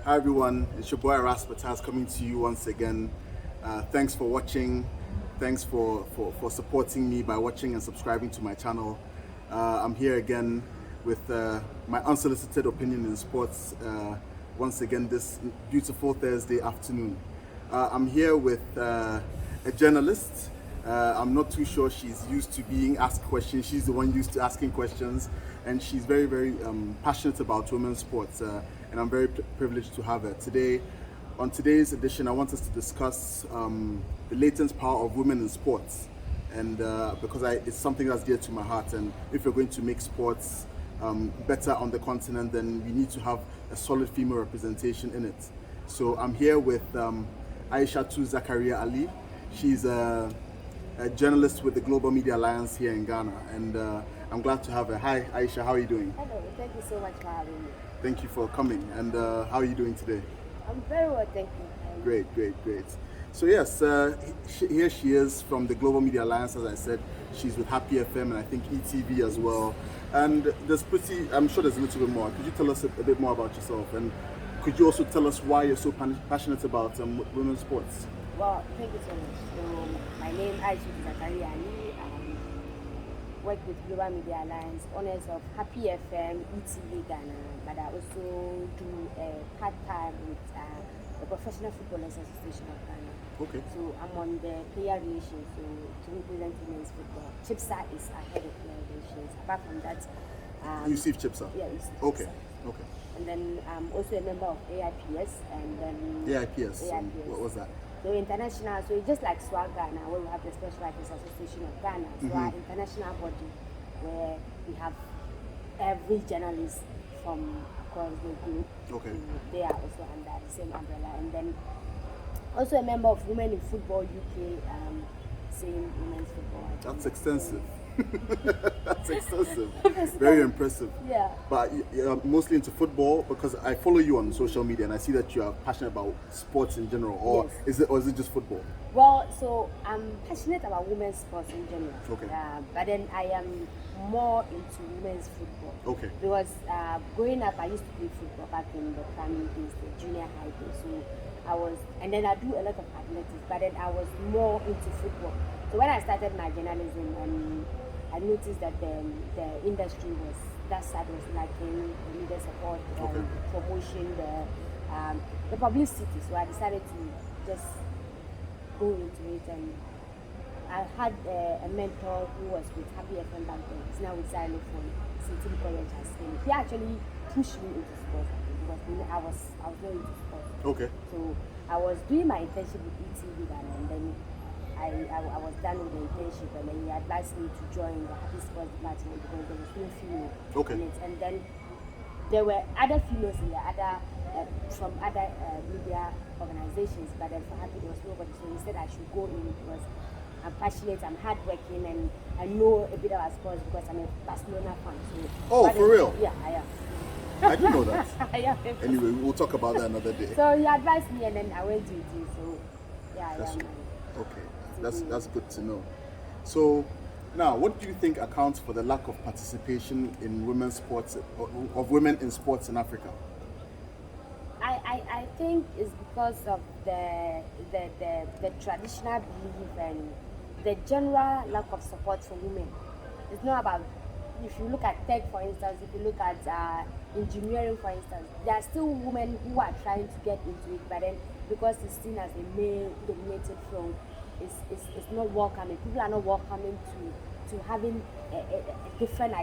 Hi everyone, it's your boy Raspatas coming to you once again. Thanks for watching. Thanks for supporting me by watching and subscribing to my channel. I'm here again with my unsolicited opinion in sports once again this beautiful Thursday afternoon. I'm here with a journalist. I'm not too sure she's used to being asked questions. She's the one used to asking questions, and she's very passionate about women's sports. And I'm very privileged to have her today. On today's edition, I want us to discuss the latent power of women in sports, and because it's something that's dear to my heart. And if we're going to make sports better on the continent, then we need to have a solid female representation in it. So I'm here with Ayishatu Zakaria Ahly. She's a journalist with the Global Media Alliance here in Ghana, and I'm glad to have her. Hi Aisha, how are you doing? Hello, thank you so much for having me. Thank you for coming. And how are you doing today? I'm very well, thank you. Great. So yes, here she is from the Global Media Alliance. As I said, she's with Happy FM and I think ETV as well. And I'm sure there's a little bit more. Could you tell us a bit more about yourself? And could you also tell us why you're so passionate about women's sports? Well, thank you so much. So, my name is Ayishatu Zakaria. I work with Global Media Alliance, owners of Happy FM, ETV Ghana, but I also do part-time with the Professional Footballers Association of Ghana. Okay. So I'm on the player relations, so to represent women's football. Chipsa is ahead of player relations. Apart from that, you see Chipsa? Yeah, you see Okay. Chipsa. Okay. And then I'm also a member of AIPS, and then AIPS. AIPS. What was that? So international, so it's just like SWAG Ghana, where we have the Special Writers Association of Ghana. So our international body, where we have every journalist from across the group. Okay. They are also under the same umbrella. And then also a member of Women in Football UK, same women's football. That's extensive. That's extensive. Very impressive. Yeah. But you're mostly into football, because I follow you on social media and I see that you are passionate about sports in general. Or Yes. is it just football? Well, so I'm passionate about women's sports in general. Okay. But then I am more into women's football. Okay. Because growing up, I used to play football back in the primary days, the junior high days. So and then I do a lot of athletics, but then I was more into football. So when I started my journalism, I noticed that the industry that side was lacking, the media support, promotion, the publicity. So I decided to just go into it, and I had a mentor who was with Happy FM back then. He's now with Xylophone, City College has been. He actually pushed me into sports because I was not into sports. Okay. So I was doing my internship with ETV Ghana, and then I was done with the internship, and then he advised me to join the Happy Sports department because there was no female in it. And then there were other females in there, from other media organizations, but then for Happy there was nobody. So he said I should go in because I'm passionate, I'm hardworking, and I know a bit about sports because I'm a Barcelona fan. So, for real? Yeah, I am. I didn't know that. I am. Anyway, we'll talk about that another day. So he advised me, and then I went to it. So yeah, I am. Okay, that's good to know. So now, what do you think accounts for the lack of participation in women's sports, of women in sports in Africa? I think it's because of the traditional belief and the general lack of support for women. It's not about, if you look at tech, for instance, if you look at engineering, for instance, there are still women who are trying to get into it, but then because it's seen as a male-dominated field, it's not welcoming. People are not welcoming to having a different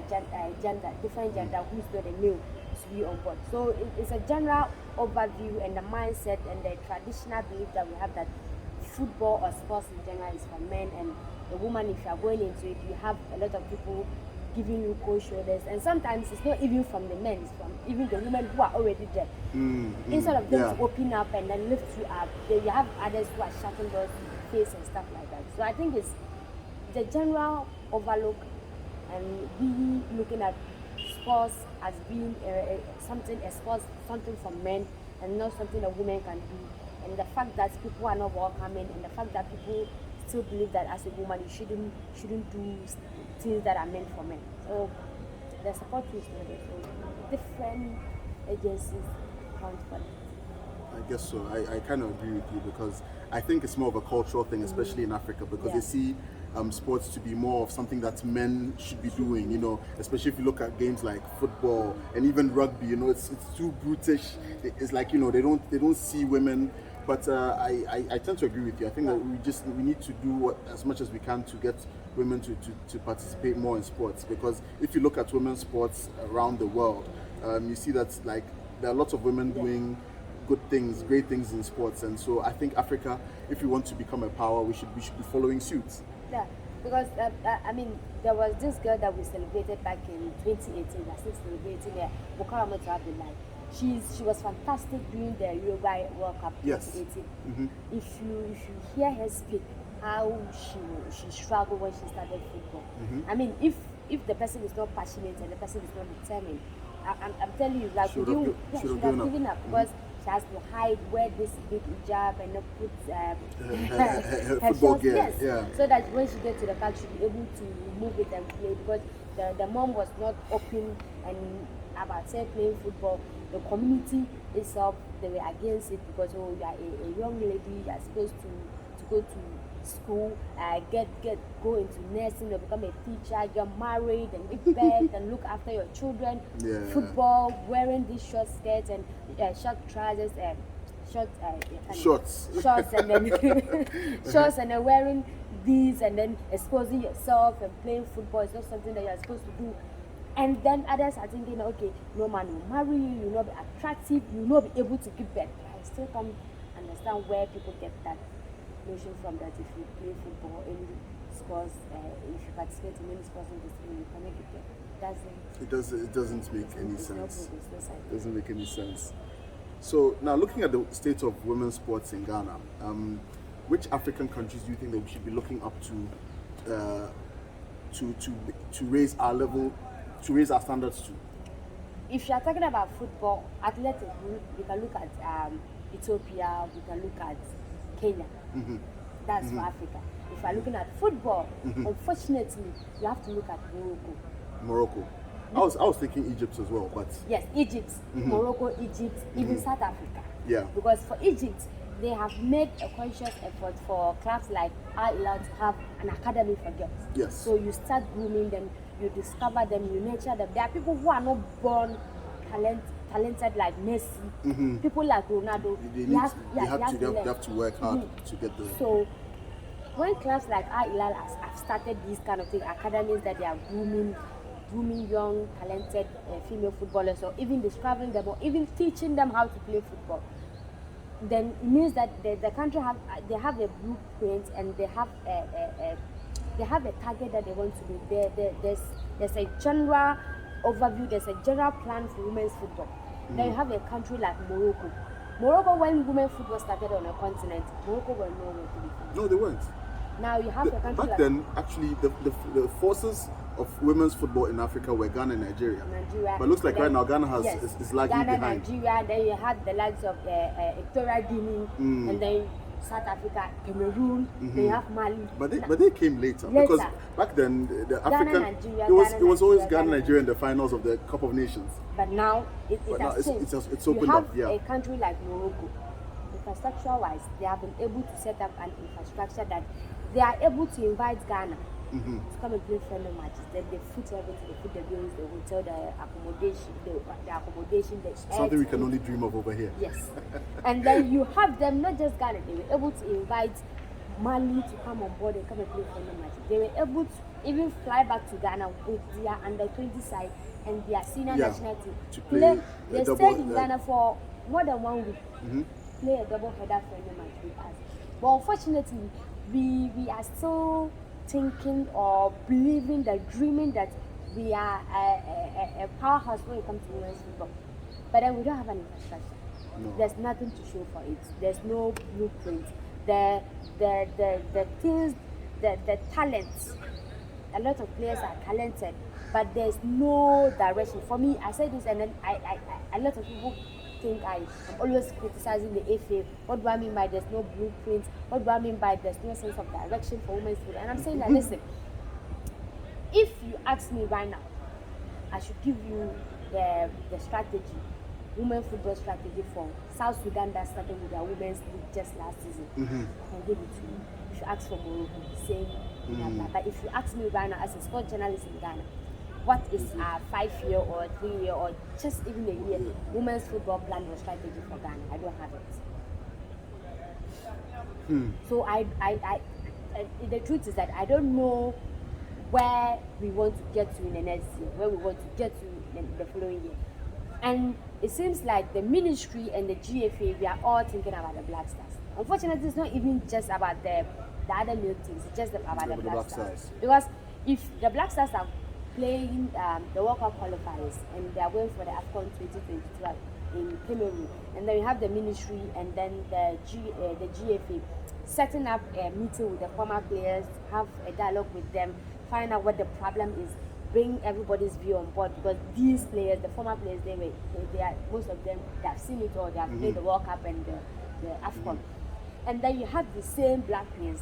different gender who's not a male to be on board. So it's a general overview, and the mindset and the traditional belief that we have that football or sports in general is for men, and the woman, if you are going into it, you have a lot of people giving you cold shoulders, and sometimes it's not even from the men, it's from even the women who are already there. Instead of them to open up and then lift you up, you have others who are shutting doors in your face and stuff like that. So I think it's the general overlook, and really looking at sports as being something for men and not something a woman can do, and the fact that people are not welcoming, and the fact that people still believe that as a woman you shouldn't do things that are meant for men. So the support is not there. So different agencies account for that. I guess so. I kind of agree with you because I think it's more of a cultural thing, especially in Africa, because they see sports to be more of something that men should be doing, you know, especially if you look at games like football and even rugby, you know, it's too brutish. It's like, you know, they don't see women. But I tend to agree with you. I think that we need to do as much as we can to get women to participate more in sports, because if you look at women's sports around the world, you see that like there are lots of women doing good things, great things in sports, and so I think Africa, if we want to become a power, we should be following suit. Yeah, because I mean, there was this girl that we celebrated back in 2018. I still celebrating her. Bukarama to have the life. She was fantastic during the Uruguay World Cup 2018. Mm-hmm. If you hear her speak, how she struggled when she started football. Mm-hmm. I mean, if the person is not passionate and the person is not determined, I'm telling you, like, Should have given up because she has to hide, wear this big hijab and not put her football shorts, gear. yes, Yeah. so that when she gets to the country, she'll be able to move it and play, because the mom was not open and about say playing football. The community itself, they were against it because you are a young lady, you are supposed to go to school, go into nursing, or become a teacher, get married and give birth and look after your children. Yeah. Football, wearing these short skirts and short trousers and shorts and then shorts and then wearing these and then exposing yourself and playing football is not something that you are supposed to do. And then others are thinking, okay, no man will marry you, you'll not be attractive, you'll not be able to give birth. I still can't understand where people get that notion from, that if you play football, any sports, if you participate in any sports industry, you can make it birth. It doesn't make any sense. It doesn't make any sense. So now, looking at the state of women's sports in Ghana, which African countries do you think that we should be looking up to raise our level, to raise our standards to? If you are talking about football, athletics, we can look at Ethiopia, we can look at Kenya. Mm-hmm. That's for Africa. If you are looking at football, unfortunately, you have to look at Morocco. I was thinking Egypt as well, but yes, Egypt, Morocco, Egypt, even South Africa. Yeah. Because for Egypt, they have made a conscious effort for clubs like Hilal to have an academy for girls. Yes. So you start grooming them, you discover them, you nurture them. There are people who are not born talented like Messi. People like Ronaldo. They have to work hard to get there. So when clubs like Hilal have started these kind of things, academies that they are grooming young, talented female footballers, or even discovering them, or even teaching them how to play football, then it means that the country have a blueprint and they have a target that they want to do. There's a general overview, there's a general plan for women's football. Then you have a country like Morocco. Morocco, when women's football started on a continent, Morocco were nowhere to be found. No, they weren't. Now you have a country back then, actually, the forces of women's football in Africa were Ghana and Nigeria. But it looks like right now Ghana is lagging Ghana, behind. Nigeria, then you had the likes of Equatorial Guinea, and then South Africa, Cameroon, then you have Mali. But they came later, because back then the African Nigeria, it was always Ghana, Nigeria in the finals of the Cup of Nations. But now it has changed. It's opened up. You have a country like Morocco, infrastructure-wise, they have been able to set up an infrastructure that they are able to invite Ghana to come and play friendly matches. Then they foot everything, they put the bills, the hotel, the accommodation, something we can only dream of over here. Yes. And then you have them, not just Ghana, they were able to invite Mali to come on board and come and play friendly matches. They were able to even fly back to Ghana with their under 20 side and their senior national team to play. They stayed in Ghana for more than 1 week. Play a double header friendly match with us. But unfortunately, we are still thinking or believing that, dreaming that we are a powerhouse when it comes to women's football. But then we don't have an infrastructure. No. There's nothing to show for it. There's no blueprint. The things, the talents. A lot of players are talented, but there's no direction. For me, I say this, and then a lot of people think I'm always criticizing the FA. What do I mean by there's no blueprint? What do I mean by there's no sense of direction for women's football? And I'm saying that, listen, if you ask me right now, I should give you the strategy. women football strategy for South Sudan that started with their women's league just last season. I can give it to you. If you ask for Morocco, same. But if you ask me right now as a sports journalist in Ghana, what is a 5-year or 3-year or just even a year women's football plan or strategy for Ghana? I don't have it. So I the truth is that I don't know where we want to get to in the next year, where we want to get to in the following year. And it seems like the ministry and the GFA, we are all thinking about the Black Stars. Unfortunately, it's not even just about the other male teams, it's just about the Black Stars. Because if the Black Stars are playing the World Cup qualifiers and they are going for the AFCON 2022 in Cameroon, and then you have the ministry and then the GFA setting up a meeting with the former players, have a dialogue with them, find out what the problem is, bring everybody's view on board, because these players, the former players, they are, most of them, they have seen it all, they have played the World Cup and the AFCON. And then you have the same black players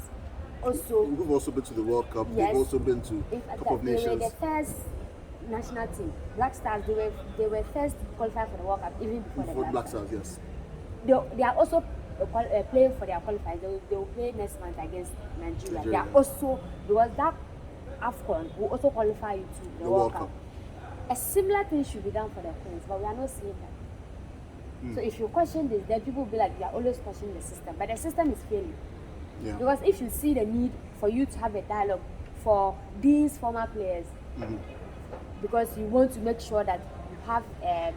also. Who've also been to the World Cup, yes, they've also been to Cup of Nations. They were the first national team. Black Stars, they were first qualified for the World Cup even before the Black Stars, yes. They are also playing for their qualifiers. They will play next month against Nigeria. They are also, because that AFCON will also qualify you to the World Cup. A similar thing should be done for the Queens, but we are not seeing that. So if you question this, then people will be like, you are always questioning the system, but the system is failing. Because if you see the need for you to have a dialogue for these former players, because you want to make sure that you have a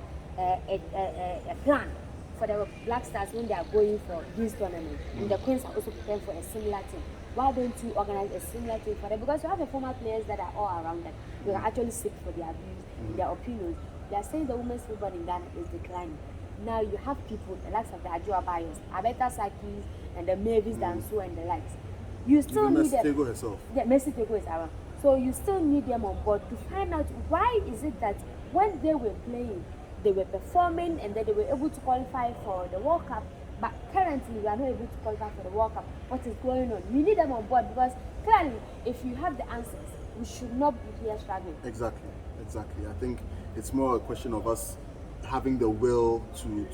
plan for the Black Stars when they are going for this tournament, and the Queens are also preparing for a similar thing. Why don't you organize a similar thing for them? Because you have the former players that are all around them. They can actually seek for their views, their opinions. They are saying the women's football in Ghana is declining. Now you have people, the likes of the Ajua Bayos, Abeta Sakis, and the Mavis Danso and the likes. You still need them. Tego herself. Yeah, Messi Tego is around. So you still need them on board to find out why is it that when they were playing, they were performing and then they were able to qualify for the World Cup, but currently we are not able to qualify for the World Cup. What is going on? We need them on board, because clearly, if you have the answers, we should not be here struggling. Exactly. I think it's more a question of us having the will to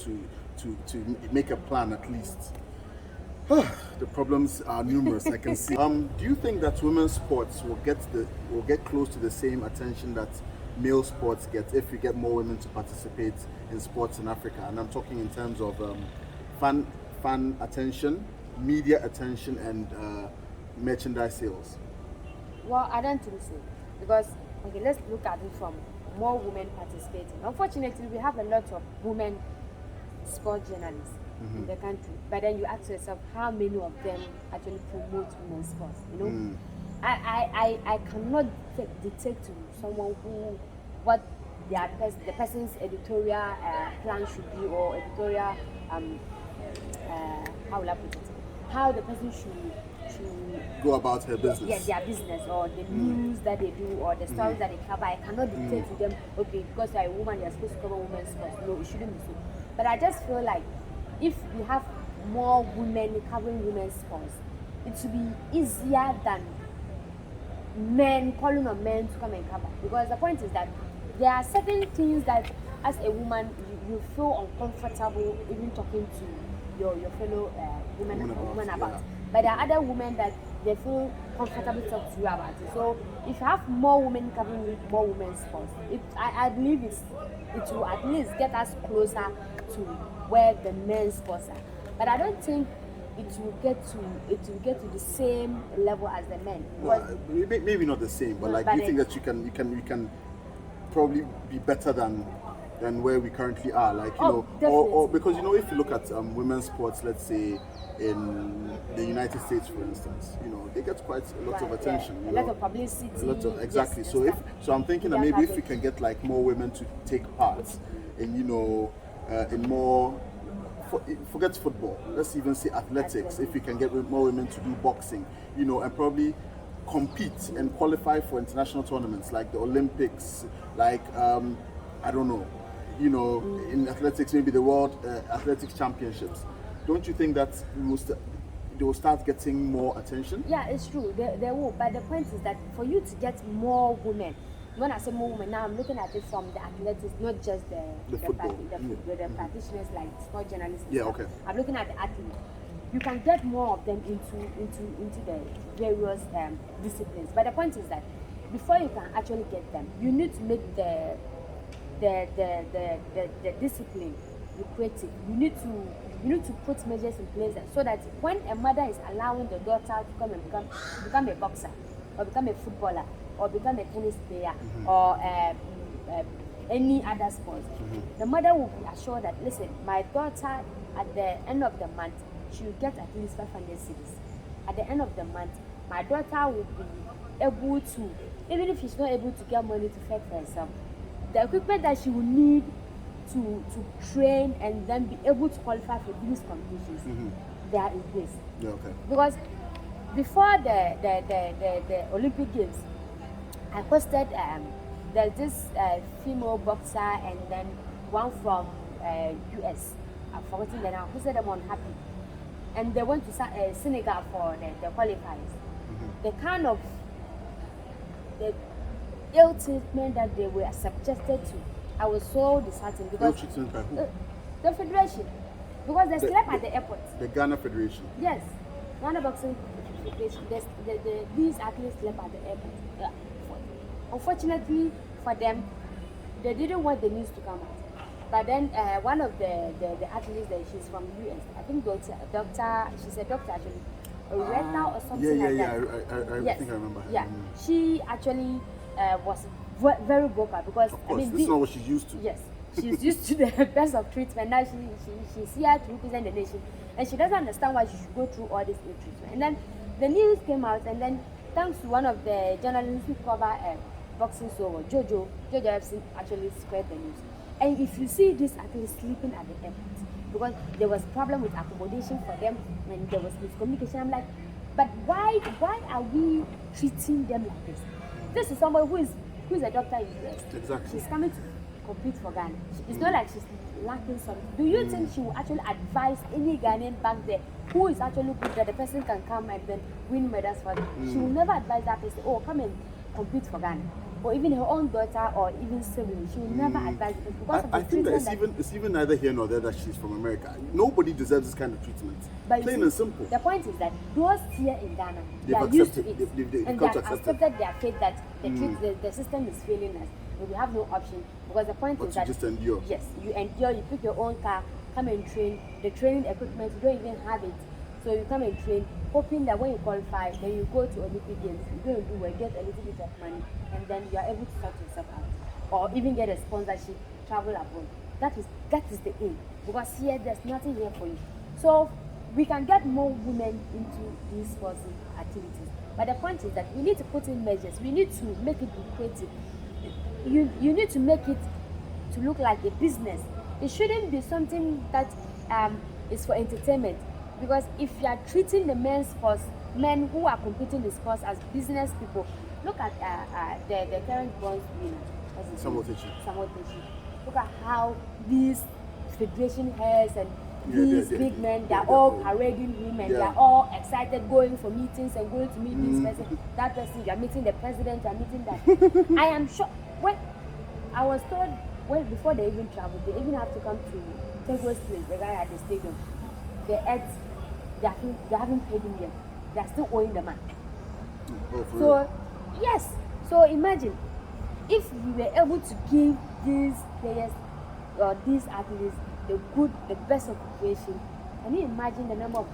make a plan at least. The problems are numerous, I can see. Do you think that women's sports will get close to the same attention that male sports get if we get more women to participate in sports in Africa? And I'm talking in terms of fan attention, media attention, and merchandise sales. Well, I don't think so, because okay, let's look at it from more women participating. Unfortunately, we have a lot of women sports journalists in the country, but then you ask yourself, how many of them actually promote women's sports? You know, I cannot dictate to someone what the person's editorial plan should be, or editorial how will I put it? How the person should go about her business. Yeah, their business, or the news that they do, or the stories that they cover. I cannot dictate to them, okay, because you're a woman, you're supposed to cover women's sports. No, it shouldn't be so. But I just feel like if we have more women covering women's sports, it should be easier than men calling on men to come and cover. Because the point is that there are certain things that, as a woman, you feel uncomfortable even talking to your fellow women about. Yeah. But there are other women that they feel comfortable to talk to you about it. So if you have more women covering more women's sports, I believe it will at least get us closer to where the men's sports are. But I don't think it will get to the same level as the men. Well, maybe not the same, but like, do you think that you can probably be better than where we currently are, like, you know, or because, you know, if you look at women's sports, let's say in the United States, for instance, you know, they get quite a lot of attention, a lot of publicity, exactly. Yes, so I'm thinking that maybe if we can get like more women to take part in, you know, in more, forget football, let's even say athletics. If we can get more women to do boxing, you know, and probably compete and qualify for international tournaments like the Olympics, like I don't know, you know, in athletics, maybe the World Athletics Championships. Don't you think that they will start getting more attention? Yeah, it's true. They will. But the point is that for you to get more women when I say more women, now I'm looking at it from the athletes, not just the practitioners like sport journalists. Yeah, okay. I'm looking at the athletes. You can get more of them into the various disciplines. But the point is that before you can actually get them, you need to make the discipline lucrative. You need to put measures in place so that when a mother is allowing the daughter to come and become a boxer or become a footballer or become a tennis player or any other sport, the mother will be assured that, listen, my daughter at the end of the month, she will get at least 500 cedis. At the end of the month, my daughter will be able to, even if she's not able to get money to fend for herself, the equipment that she will need to train and then be able to qualify for these competitions, they are in place. Yeah, okay. Because before the Olympic Games, I posted there's this female boxer and then one from US. I've forgotten the name. I posted them on Happy, and they went to Senegal for the qualifiers. The kind of the ill treatment that they were subjected to, I was so disheartened because Ill treatment by who? The federation, because they slept at the airport. The Ghana Federation. Yes, Ghana Boxing Federation. These athletes slept at the airport. Yeah. Unfortunately for them, they didn't want the news to come out. But then one of the athletes that she's from US, I think doctor, she's a doctor actually, Retta or something like that. I think I remember her. Yeah, she actually was very vocal because of course, this is not what she's used to. Yes, she's used to the best of treatment. Now she's here to represent the nation, and she doesn't understand why she should go through all this ill treatment. And then the news came out, and then thanks to one of the journalists who cover boxing, so Jojo Epson actually spread the news. And if you see this athletes sleeping at the airport because there was problem with accommodation for them and there was miscommunication, I'm like, but why are we treating them like this? This is someone who is a doctor in the US. Exactly. She's coming to compete for Ghana. It's not like she's lacking something. Do you think she will actually advise any Ghanaian back there who is actually good that the person can come and then win medals for them? She will never advise that person, oh, come and compete for Ghana. Or even her own daughter or even sibling, she will never advise it because of the I think that it's even neither here nor there that she's from America. Nobody deserves this kind of treatment. But plain and simple. The point is that those here in Ghana, they are used to it. And they have accepted their fate that the system is failing us. And we have no option because the point is that you just endure. Yes, you endure, you pick your own car, come and train. The training equipment, you don't even have it. So you come and train, hoping that when you qualify, then you go to Olympic Games, you go and do well, get a little bit of money, and then you are able to sort yourself out. Or even get a sponsorship, travel abroad. That is the aim. Because here, there's nothing here for you. So we can get more women into these sports activities. But the point is that we need to put in measures. We need to make it lucrative. You need to make it to look like a business. It shouldn't be something that is for entertainment. Because if you are treating the men's sports, men who are competing in sports as business people, look at the current bronze winner. Samuel Techi. Look at how these federation heads and these big men, they're all parading him and they're all excited going for meetings and going to meet this person, that person, you're meeting the president, you're meeting that. I am sure, when I was told, before they even traveled, they even have to come to Tego's place, the guy at the stadium. They haven't paid him yet. They are still owing the man. So, yes. So imagine if we were able to give these players or these athletes the best of preparation. Can you imagine the number of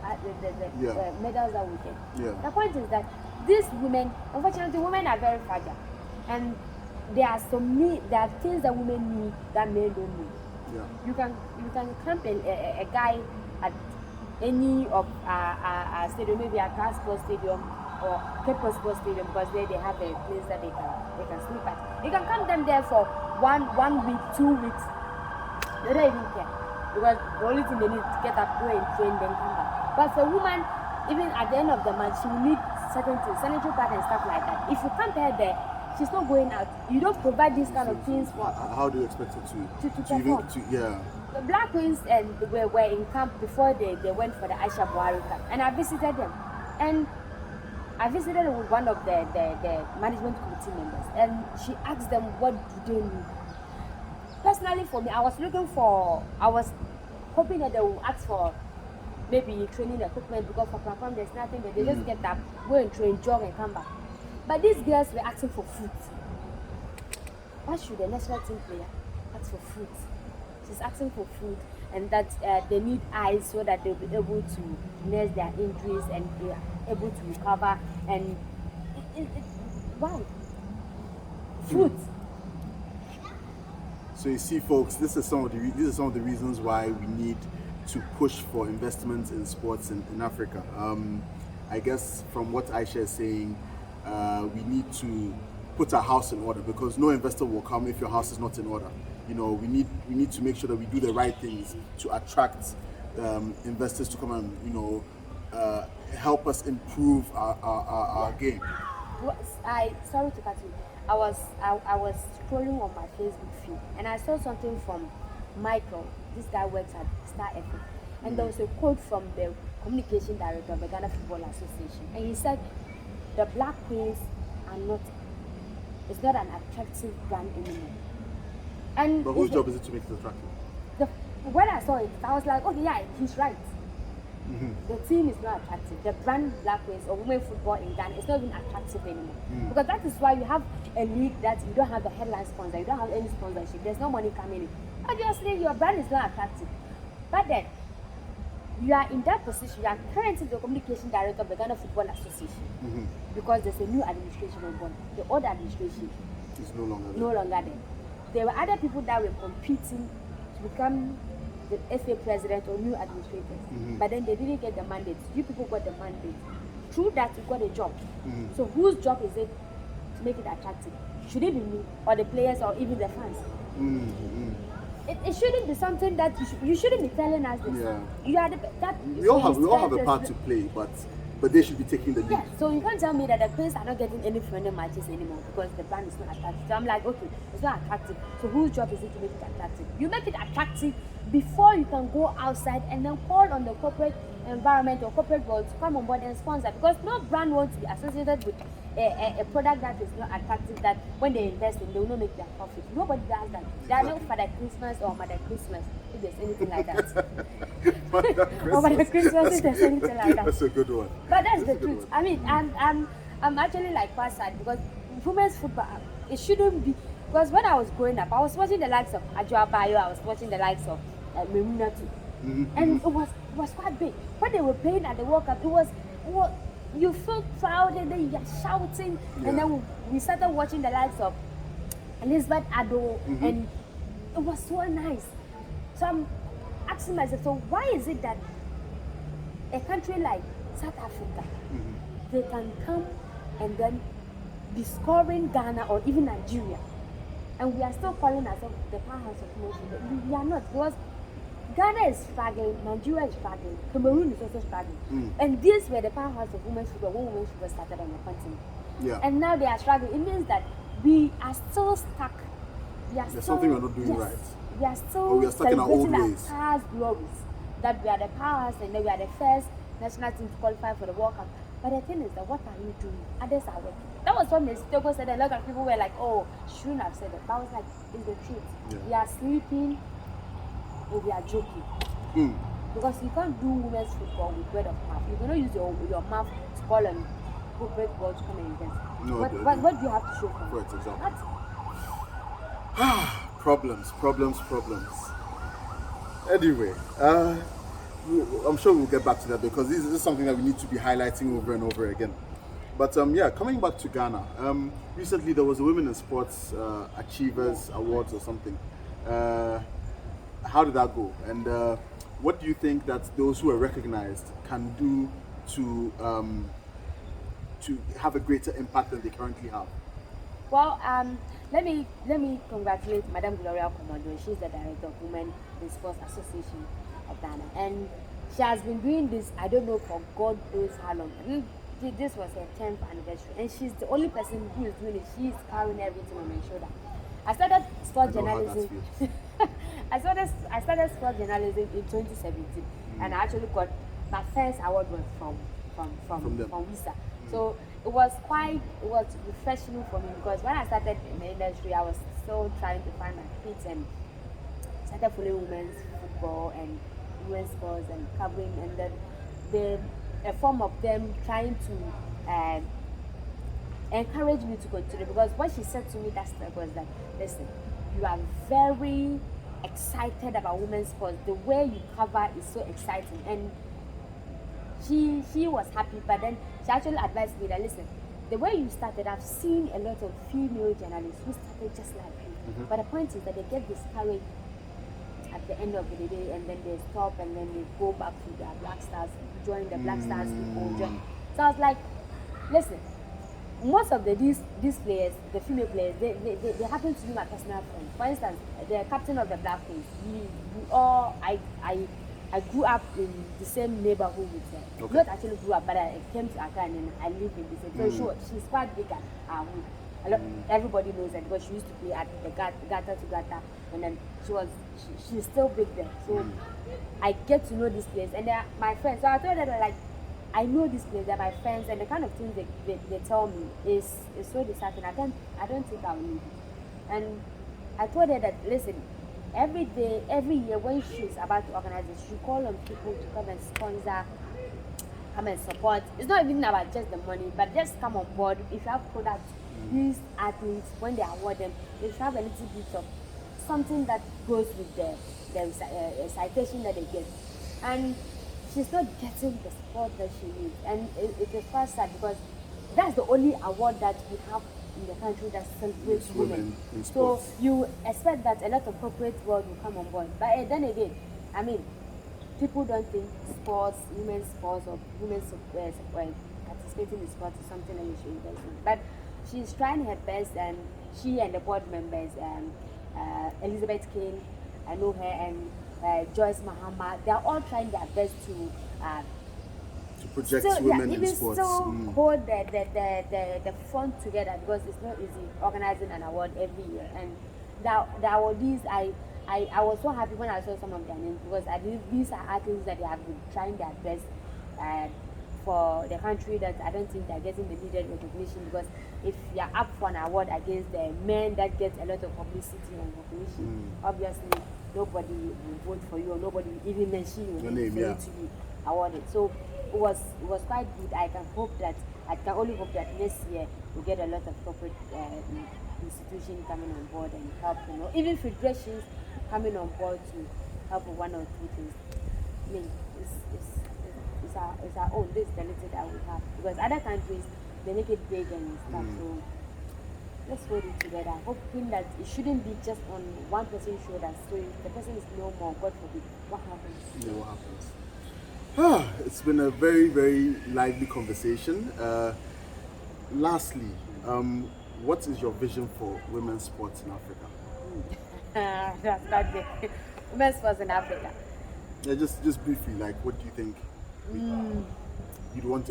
medals that we get? Yeah. The point is that these women, unfortunately, women are very fragile, and there are things that women need that men don't need. Yeah. You can camp a guy at any of our stadium, maybe a transport stadium or Cape Sports Stadium, because there they have a place that they can sleep at. You can camp them there for 1 week, 2 weeks. They don't even care because the only thing they need to get up, go and train, then come back. But for a woman, even at the end of the month, she will need certain things, sanitary pad and stuff like that. If you camp her there, she's not going out. You don't provide these kind of things for her. How do you expect her to perform? The Black Queens were in camp before they went for the Aisha Buhari camp, and I visited them. And I visited with one of the management committee members, and she asked them what do they need. Personally, for me, I was hoping that they would ask for maybe training equipment, because for platform there's nothing, but they just get up, go and train, jog and come back. But these girls were asking for food. Why should a national team player ask for food? She's asking for food, and that they need eyes so that they'll be able to nurse their injuries and be able to recover. And why? Food. So you see, folks, these are some of the reasons why we need to push for investments in sports in Africa. I guess from what Aisha is saying, we need to put our house in order, because no investor will come if your house is not in order. You know, we need to make sure that we do the right things to attract investors to come and help us improve our game. Sorry to cut you. I was scrolling on my Facebook feed, and I saw something from Michael. This guy works at Star FM, and there was a quote from the communication director of the Ghana Football Association, and he said, "The Black Queens are not. It's not an attractive brand anymore." And but whose job is it to make it attractive? When I saw it, I was like, okay, yeah, he's right. The team is not attractive. The brand Black Queens or women football in Ghana is not even attractive anymore. Because that is why you have a league that you don't have the headline sponsor, you don't have any sponsorship, there's no money coming in. Obviously, your brand is not attractive. But then, you are in that position, you are currently the communication director of the Ghana Football Association. Because there's a new administration on board. The old administration is no longer there. There were other people that were competing to become the FA president or new administrators, but then they didn't get the mandate. You people got the mandate. Through that, you got a job. So whose job is it to make it attractive? Should it be me or the players or even the fans? It shouldn't be something that you shouldn't be telling us this. Yeah. You are we all have a part to play, but they should be taking the lead. Yeah, so you can't tell me that the players are not getting any friendly matches anymore because the brand is not attractive. So I'm like, okay, it's not attractive. So whose job is it to make it attractive? You make it attractive before you can go outside and then call on the corporate environment or corporate world to come on board and sponsor. Because no brand wants to be associated with a product that is not attractive, that when they invest in, they will not make their profit. Nobody does that. There are no Father Christmas or Mother Christmas, if there's anything like that. Or Mother Christmas, if there's anything like that. That's a good one. But that's the truth. I mean, I'm actually like quite sad because women's football, it shouldn't be. Because when I was growing up, I was watching the likes of Adjoa Bayo, I was watching the likes of Memuna too. And it was quite big. When they were playing at the World Cup, it was you feel proud and then you're shouting. And then we started watching the likes of Elizabeth Ado, and it was so nice. So I'm asking myself, so why is it that a country like South Africa, they can come and then be scoring Ghana or even Nigeria, and we are still calling ourselves the powerhouse of motion? We are not, because Ghana is struggling, Nigeria is struggling, Cameroon is also struggling. And these were the powerhouse of women's football when women's football started on the continent. Yeah. And now they are struggling. It means that we are still stuck. There's something we're not doing right. We are still we are stuck in our old celebrating ways. our past glories. That we are the powerhouse and then we are the first national team to qualify for the World Cup. But the thing is that what are you doing? Others are working. That was what Ms. Togo said. A lot of people were like, oh, she shouldn't have said that. But I was like, it's the truth. Yeah. We are sleeping and we are joking. Because you can't do women's football with word of mouth. You cannot use your mouth to call on corporate world to come and invest. No, what do you have to show for it? Exactly. What? Problems. Anyway, I'm sure we'll get back to that because this is something that we need to be highlighting over and over again. But coming back to Ghana, recently there was a Women in Sports Achievers Awards or something. How did that go? And what do you think that those who are recognized can do to have a greater impact than they currently have? Well, let me congratulate Madam Gloria Commando. She's the director of Women in Sports Association of Ghana, and she has been doing this, I don't know, for God knows how long. I mean, this was her 10th anniversary, and she's the only person who is doing it. She's carrying everything on her shoulder. I started sports journalism. I started sports journalism in 2017, and I actually got my first award was from WISA. So it was refreshing for me, because when I started in the industry, I was still trying to find my feet, and started following women's football and women's sports and covering, and then a form of them trying to encourage me to continue, because what she said to me that time was that, listen, you are very excited about women's sports. The way you cover is so exciting, and she was happy. But then she actually advised me that, listen, the way you started, I've seen a lot of female journalists who started just like you. But the point is that they get discouraged at the end of the day, and then they stop, and then they go back to their Black Stars, join the Black Stars people. So I was like, listen, most of these players, the female players, they happen to be my personal friends. For instance, the captain of the Black Queens, I grew up in the same neighborhood with her. Okay. Not actually grew up, but I came to Accra and I live in the same. So she's quite big at our hood. Everybody knows her because she used to play at the Gata to Gata, and then she's still big there. So I get to know this place, and they're my friends. So I told her that, like, I know this place, they're my friends, and the kind of things they tell me is so disheartening. I don't think I will leave it. And I told her that, listen, every day, every year, when she's about to organize it, she call on people to come and sponsor, come and support. It's not even about just the money, but just come on board. If you have products, these athletes, when they award them, they should have a little bit of something that goes with the citation that they get. And she's not getting the support that she needs. And it is quite sad, because that's the only award that we have in the country that celebrates women. So you expect that a lot of corporate world will come on board. But then again, I mean, people don't think sports, women's sports, or women's participating in sports is something that we should invest in. But she's trying her best, and she and the board members, Elizabeth Kane, I know her, and Joyce Mahama, they're all trying their best to project still, women even in sports. still hold the front together, because it's not easy organizing an award every year. And the awardees, I was so happy when I saw some of their names, because I believe these are athletes that they have been trying their best for the country, that I don't think they're getting the needed recognition. Because if you're up for an award against the men that get a lot of publicity and recognition, obviously nobody will vote for you, or nobody will even mention your name to be awarded. So it was quite good. I can only hope that next year we get a lot of corporate institutions coming on board and help, even federations coming on board to help with one or two things. I mean, it's our own. This is the little that we have, because other countries, they make it big and stuff. So let's hold it together, hoping that it shouldn't be just on one person's shoulders. So if the person is no more, God forbid, what happens? Yeah, what happens? It's been a very, very lively conversation. Lastly, what is your vision for women's sports in Africa? That's not big. Women's sports in Africa. Yeah, just briefly, like, what do you think?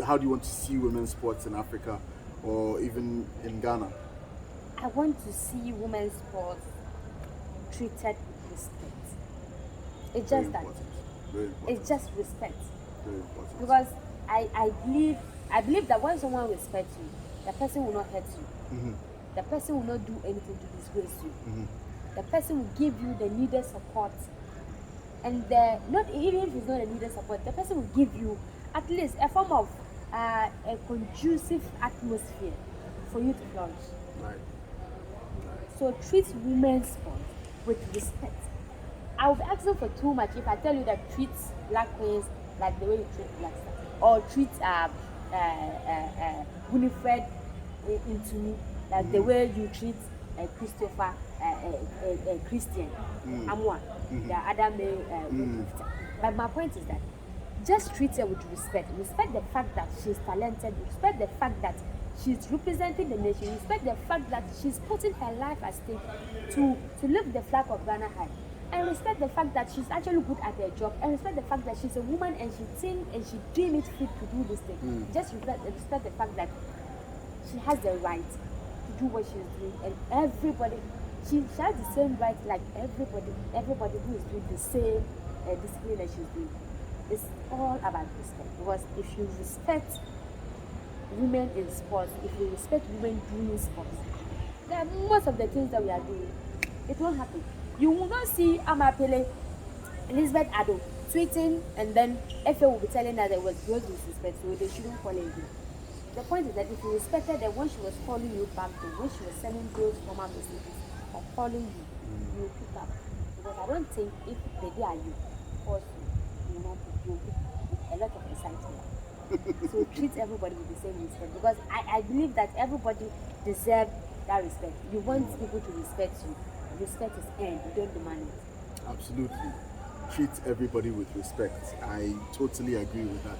How do you want to see women's sports in Africa, or even in Ghana? I want to see women's sports treated with respect. It's just that. Very important. It's just respect. Very important. Because I believe that when someone respects you, the person will not hurt you. The person will not do anything to disgrace you. The person will give you the needed support. And not even if it's not the needed support, the person will give you at least a form of a conducive atmosphere for you to flourish. Right. So treat women's sports with respect. I will be asking for too much if I tell you that treat Black queens like the way you treat Black stars, or treat Winifred into me like the way you treat Christopher, Christian, Amwa, the other male. But my point is that just treat her with respect. Respect the fact that she's talented. Respect the fact that she's representing the nation. Respect the fact that she's putting her life at stake to lift the flag of Ghana high. And respect the fact that she's actually good at her job. And respect the fact that she's a woman and she thinks and she dreams it fit to do this thing. Just respect the fact that she has the right to do what she's doing. And everybody, she has the same right like everybody who is doing the same discipline that she's doing. It's all about respect. Because if you respect women in sports, if we respect women doing sports, then most of the things that we are doing, it won't happen. You will not see Amapele, Elizabeth Ado tweeting, and then FA will be telling her there was gross disrespect, so they shouldn't follow you. The point is that if you respected her when she was calling you back to, when she was sending those formal messages or calling you, you will pick up. Because I don't think if the day are you, force you will not pick, you will pick a lot of excitement. So treat everybody with the same respect, because I believe that everybody deserves that respect. You want people to respect you. Respect is earned, you don't demand it. Absolutely. Treat everybody with respect. I totally agree with that.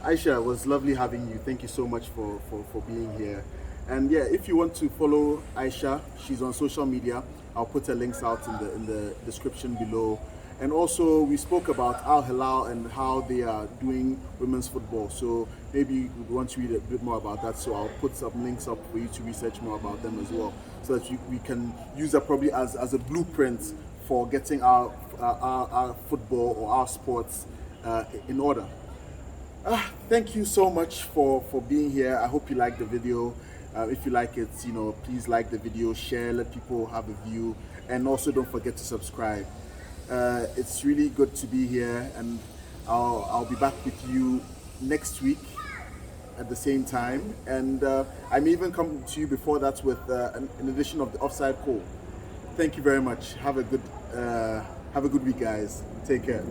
Aisha, it was lovely having you. Thank you so much for being here. And yeah, if you want to follow Aisha, she's on social media. I'll put her links out in the description below. And also, we spoke about Al Hilal and how they are doing women's football. So maybe you would want to read a bit more about that. So I'll put some links up for you to research more about them as well, so that we can use that probably as a blueprint for getting our football or our sports in order. Thank you so much for being here. I hope you liked the video. If you like it, please like the video, share, let people have a view, and also don't forget to subscribe. It's really good to be here, and I'll be back with you next week at the same time, and I may even come to you before that with an edition of the Offside Call. Thank you very much. Have a good week, guys. Take care.